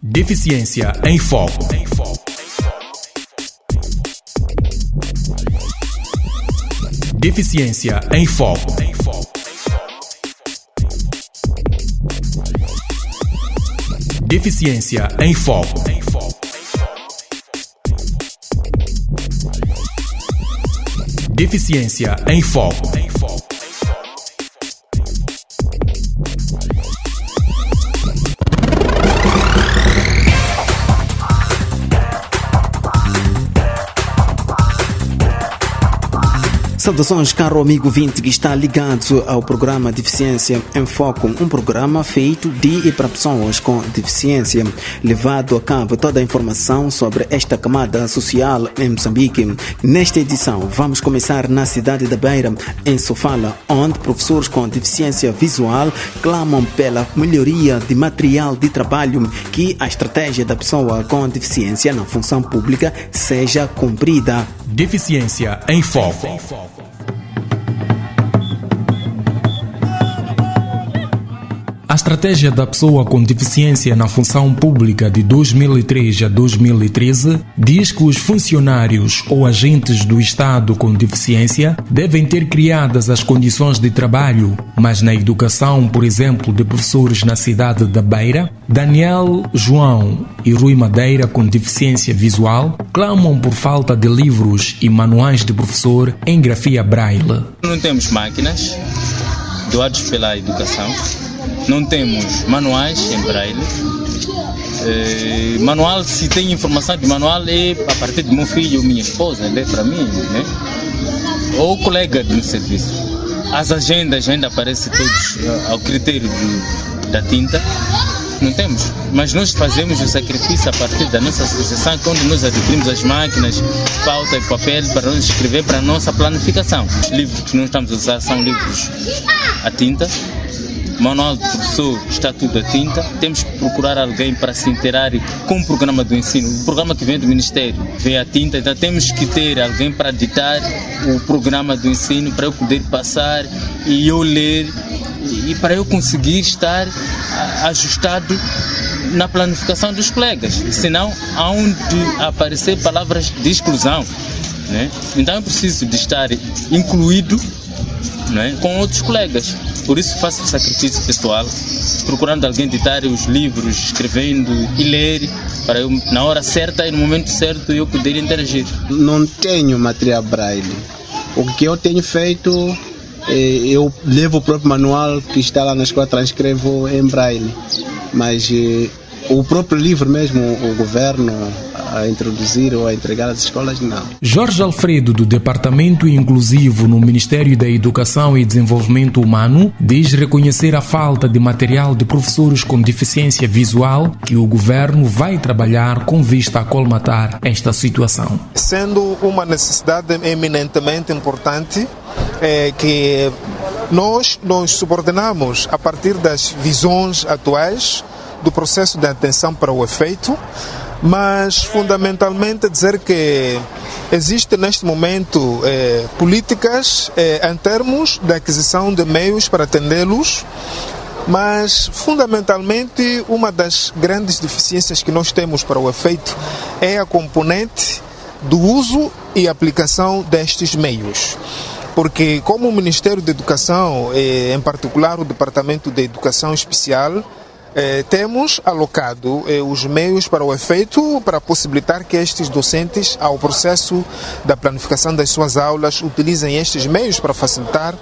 Deficiência em Foco. Deficiência em Foco. Deficiência em Foco. Deficiência em Foco. Saudações, caro amigo ouvinte que está ligado ao programa Deficiência em Foco, um programa feito de e para pessoas com deficiência, levado a cabo toda a informação sobre esta camada social em Moçambique. Nesta edição, vamos começar na cidade da Beira, em Sofala, onde professores com deficiência visual clamam pela melhoria de material de trabalho, que a estratégia da pessoa com deficiência na função pública seja cumprida. Deficiência em Foco. A estratégia da pessoa com deficiência na função pública de 2003 a 2013 diz que os funcionários ou agentes do Estado com deficiência devem ter criadas as condições de trabalho, mas na educação, por exemplo, de professores na cidade da Beira, Daniel, João e Rui Madeira com deficiência visual clamam por falta de livros e manuais de professor em grafia braille. Não temos máquinas doadas pela educação. Não temos manuais em braille. Manual, se tem informação de manual, é a partir do meu filho ou minha esposa, lê para mim, né? Ou colega do serviço. As agendas ainda aparecem todos ao critério da tinta. Não temos, mas nós fazemos o sacrifício a partir da nossa associação, quando nós adquirimos as máquinas, pauta e papel para nós escrever para a nossa planificação. Os livros que nós estamos a usar são livros a tinta. O manual do professor está tudo a tinta. Temos que procurar alguém para se interar com o programa do ensino. O programa que vem do Ministério vem a tinta, então temos que ter alguém para ditar o programa do ensino, para eu poder passar e eu ler e para eu conseguir estar ajustado na planificação dos colegas. Senão, há onde aparecer palavras de exclusão, né? Então é preciso de estar incluído, né, com outros colegas. Por isso faço o sacrifício pessoal, procurando alguém ditar os livros, escrevendo e ler, para eu, na hora certa e no momento certo, eu poder interagir. Não tenho material braille. O que eu tenho feito, eu levo o próprio manual que está lá na escola, transcrevo em braille. Mas o próprio livro mesmo, o governo a introduzir ou a entregar às escolas, não. Jorge Alfredo, do Departamento Inclusivo no Ministério da Educação e Desenvolvimento Humano, diz reconhecer a falta de material de professores com deficiência visual, que o governo vai trabalhar com vista a colmatar esta situação. Sendo uma necessidade eminentemente importante, que nós nos subordinamos a partir das visões atuais do processo de atenção para o efeito, mas fundamentalmente dizer que existe neste momento políticas em termos de aquisição de meios para atendê-los, mas fundamentalmente uma das grandes deficiências que nós temos para o efeito é a componente do uso e aplicação destes meios. Porque como o Ministério da Educação, em particular o Departamento de Educação Especial, temos alocado os meios para o efeito, para possibilitar que estes docentes, ao processo da planificação das suas aulas, utilizem estes meios para facilitar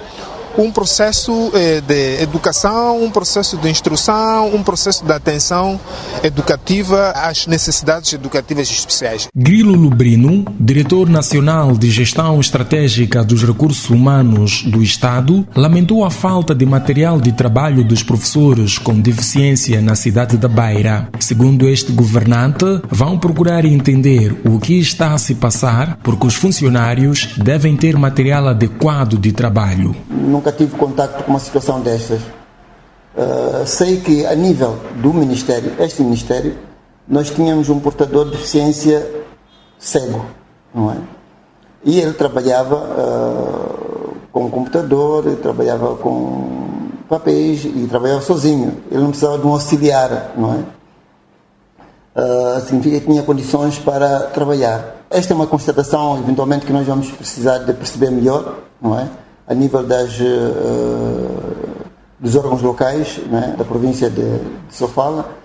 um processo de educação, um processo de instrução, um processo de atenção educativa às necessidades educativas especiais. Grilo Lubrino, diretor nacional de Gestão Estratégica dos Recursos Humanos do Estado, lamentou a falta de material de trabalho dos professores com deficiência na cidade da Beira. Segundo este governante, vão procurar entender o que está a se passar, porque os funcionários devem ter material adequado de trabalho. Nunca tive contato com uma situação destas. Sei que a nível do Ministério, este Ministério, nós tínhamos um portador de deficiência cego, não é? E ele trabalhava com computador, ele trabalhava com papéis e trabalhava sozinho. Ele não precisava de um auxiliar, não é? significa que tinha condições para trabalhar. Esta é uma constatação, eventualmente, que nós vamos precisar de perceber melhor, não é? A nível dos órgãos locais, não é? Da província de Sofala,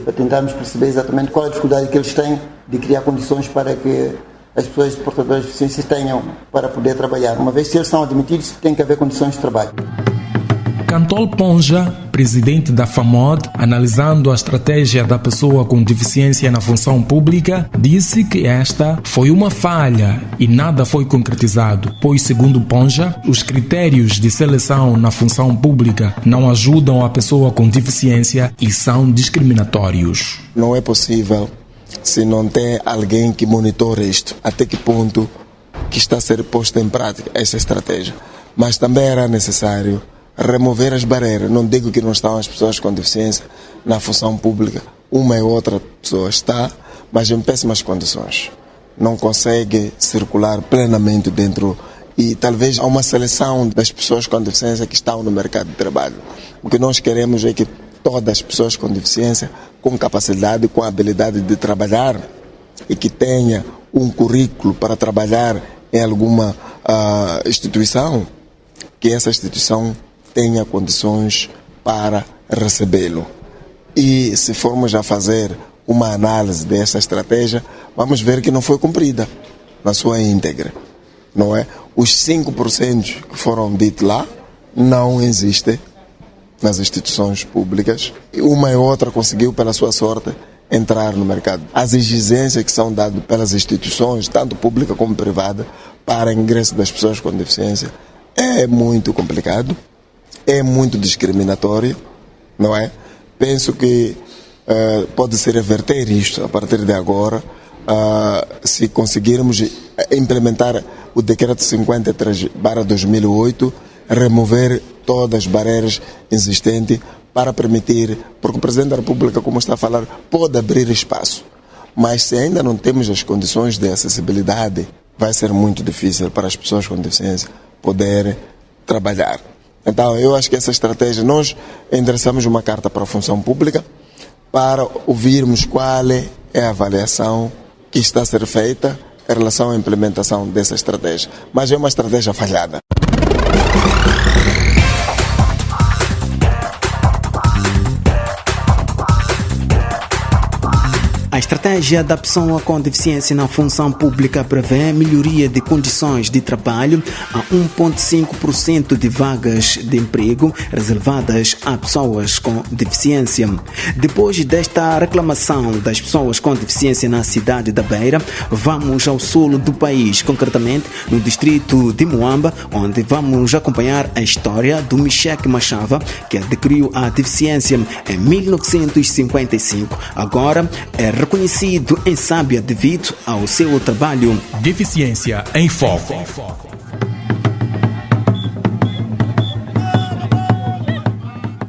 para tentarmos perceber exatamente qual a dificuldade que eles têm de criar condições para que as pessoas portadoras de deficiência tenham para poder trabalhar. Uma vez que eles são admitidos, tem que haver condições de trabalho. Cantol Ponja, presidente da FAMOD, analisando a estratégia da pessoa com deficiência na função pública, disse que esta foi uma falha e nada foi concretizado, pois, segundo Ponja, os critérios de seleção na função pública não ajudam a pessoa com deficiência e são discriminatórios. Não é possível se não tem alguém que monitore isto, até que ponto que está a ser posta em prática essa estratégia. Mas também era necessário remover as barreiras. Não digo que não estão as pessoas com deficiência na função pública, uma e outra pessoa está, mas em péssimas condições. Não consegue circular plenamente dentro e talvez há uma seleção das pessoas com deficiência que estão no mercado de trabalho. O que nós queremos é que todas as pessoas com deficiência, com capacidade, com habilidade de trabalhar e que tenha um currículo para trabalhar em alguma instituição, que essa instituição tenha condições para recebê-lo. E se formos a fazer uma análise dessa estratégia, vamos ver que não foi cumprida na sua íntegra, não é? Os 5% que foram ditos lá não existem nas instituições públicas. Uma e outra conseguiu, pela sua sorte, entrar no mercado. As exigências que são dadas pelas instituições, tanto pública como privada, para ingresso das pessoas com deficiência é muito complicado, é muito discriminatório, não é? Penso que pode-se reverter isto a partir de agora, se conseguirmos implementar o decreto 53/2008, remover todas as barreiras existentes para permitir, porque o Presidente da República, como está a falar, pode abrir espaço, mas se ainda não temos as condições de acessibilidade, vai ser muito difícil para as pessoas com deficiência poderem trabalhar. Então, eu acho que essa estratégia, nós endereçamos uma carta para a função pública para ouvirmos qual é a avaliação que está a ser feita em relação à implementação dessa estratégia. Mas é uma estratégia falhada. A estratégia da pessoa com deficiência na função pública prevê melhoria de condições de trabalho a 1,5% de vagas de emprego reservadas a pessoas com deficiência. Depois desta reclamação das pessoas com deficiência na cidade da Beira, vamos ao sul do país, concretamente no distrito de Muamba, onde vamos acompanhar a história do Micheque Machava, que adquiriu a deficiência em 1955. Agora é reconhecido em Sábia devido ao seu trabalho. Deficiência em Foco.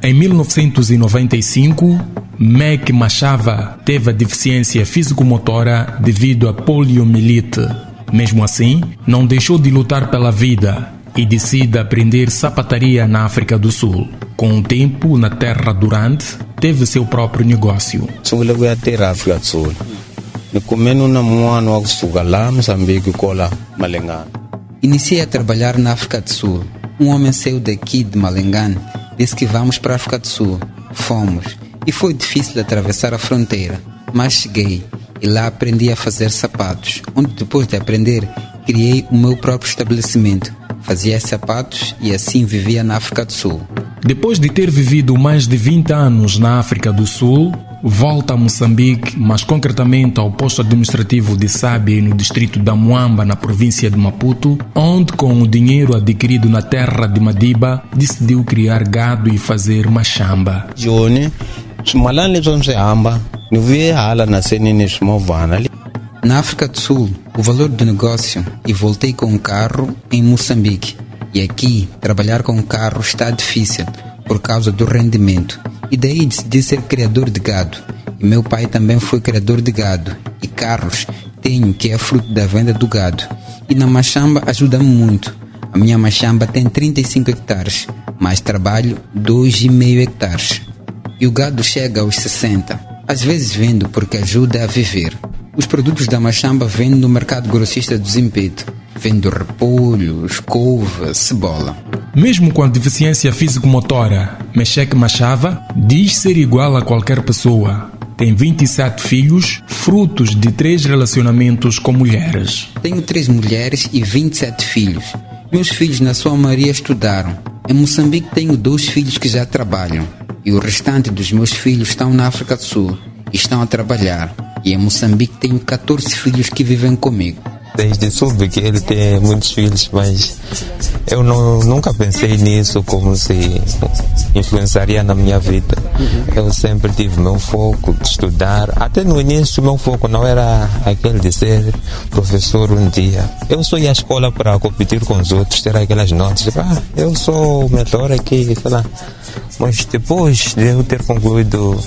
Em 1995, Micheque Machava teve a deficiência físico-motora devido à poliomielite. Mesmo assim, não deixou de lutar pela vida e decide aprender sapataria na África do Sul. Com o tempo, na terra durante, teve seu próprio negócio. Iniciei a trabalhar na África do Sul. Um homem saiu daqui de Malengane, disse que vamos para a África do Sul. Fomos. E foi difícil atravessar a fronteira, mas cheguei e lá aprendi a fazer sapatos, onde depois de aprender, criei o meu próprio estabelecimento. Fazia sapatos e assim vivia na África do Sul. Depois de ter vivido mais de 20 anos na África do Sul, volta a Moçambique, mas concretamente ao posto administrativo de Sábia, no distrito da Muamba, na província de Maputo, onde, com o dinheiro adquirido na terra de Madiba, decidiu criar gado e fazer machamba. Na África do Sul, o valor do negócio, e voltei com um carro em Moçambique. E aqui, trabalhar com um carro está difícil por causa do rendimento. E daí decidi ser criador de gado. E meu pai também foi criador de gado. E carros tenho, que é fruto da venda do gado. E na machamba ajuda-me muito. A minha machamba tem 35 hectares, mas trabalho 2,5 hectares. E o gado chega aos 60. Às vezes vendo porque ajuda a viver. Os produtos da Machamba vendo no mercado grossista do Zimpeto. Vendo repolho, couve, cebola. Mesmo com a deficiência físico-motora, Meshek Machava diz ser igual a qualquer pessoa. Tem 27 filhos, frutos de 3 relacionamentos com mulheres. Tenho 3 mulheres e 27 filhos. Meus filhos, na sua maioria, estudaram. Em Moçambique tenho 2 filhos que já trabalham. E o restante dos meus filhos estão na África do Sul e estão a trabalhar. E em Moçambique tenho 14 filhos que vivem comigo. Desde soube que ele tem muitos filhos, mas eu nunca pensei nisso como se influenciaria na minha vida. Eu sempre tive meu foco de estudar. Até no início meu foco não era aquele de ser professor um dia. Eu só ia à escola para competir com os outros, ter aquelas notas. Eu sou o melhor aqui, sei lá. Mas depois de eu ter concluído,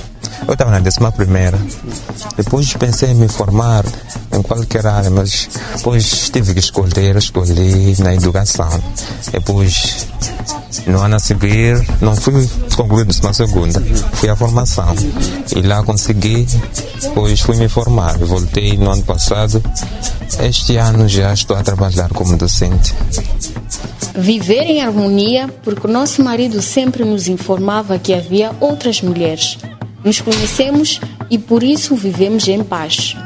eu estava na 11ª. Depois pensei em me formar em qualquer área, mas depois tive que escolhi na educação. Depois, no ano a seguir, não fui concluir na 12ª, fui à formação. E lá consegui, depois fui me formar. Voltei no ano passado. Este ano já estou a trabalhar como docente. Viver em harmonia, porque o nosso marido sempre nos informava que havia outras mulheres. Nos conhecemos e por isso vivemos em paz.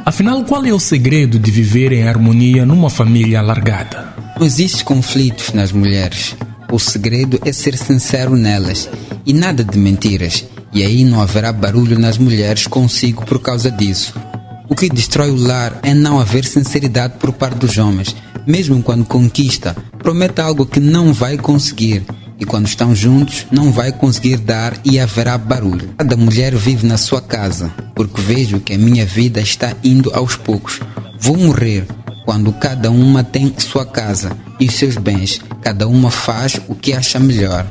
Afinal, qual é o segredo de viver em harmonia numa família alargada? Não existem conflitos nas mulheres. O segredo é ser sincero nelas e nada de mentiras. E aí não haverá barulho nas mulheres consigo por causa disso. O que destrói o lar é não haver sinceridade por parte dos homens. Mesmo quando conquista, promete algo que não vai conseguir. E quando estão juntos, não vai conseguir dar e haverá barulho. Cada mulher vive na sua casa, porque vejo que a minha vida está indo aos poucos. Vou morrer quando cada uma tem sua casa e os seus bens. Cada uma faz o que acha melhor.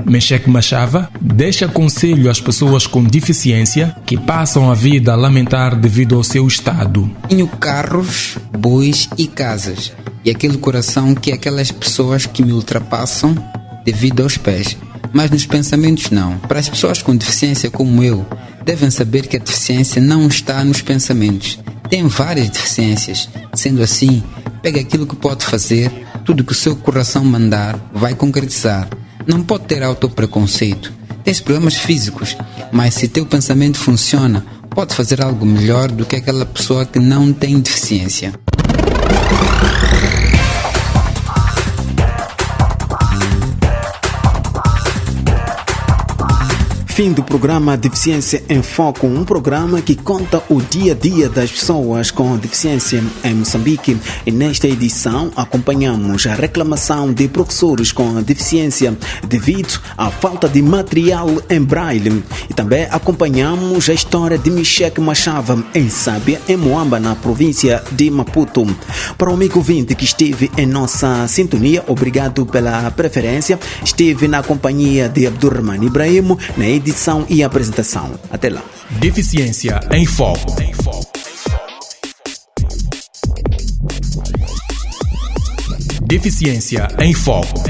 Meshek Machava deixa conselho às pessoas com deficiência que passam a vida a lamentar devido ao seu estado. Tenho carros, bois e casas. E aquele coração que é aquelas pessoas que me ultrapassam devido aos pés. Mas nos pensamentos não. Para as pessoas com deficiência como eu, devem saber que a deficiência não está nos pensamentos. Tem várias deficiências. Sendo assim, pega aquilo que pode fazer, tudo que o seu coração mandar, vai concretizar. Não pode ter autopreconceito. Tens problemas físicos, mas se teu pensamento funciona, pode fazer algo melhor do que aquela pessoa que não tem deficiência. Fim do programa Deficiência em Foco, um programa que conta o dia a dia das pessoas com deficiência em Moçambique. E nesta edição acompanhamos a reclamação de professores com deficiência devido à falta de material em braille. E também acompanhamos a história de Meshek Machava em Sábia, em Moamba, na província de Maputo. Para o amigo ouvinte que esteve em nossa sintonia, obrigado pela preferência. Esteve na companhia de Abdurrahman Ibrahim, na edição e apresentação. Até lá. Deficiência em Foco. Deficiência em Foco.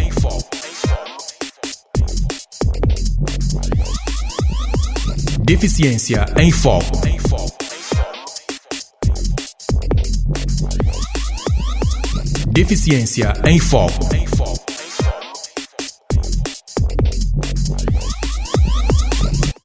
Deficiência em Foco. Deficiência em Foco.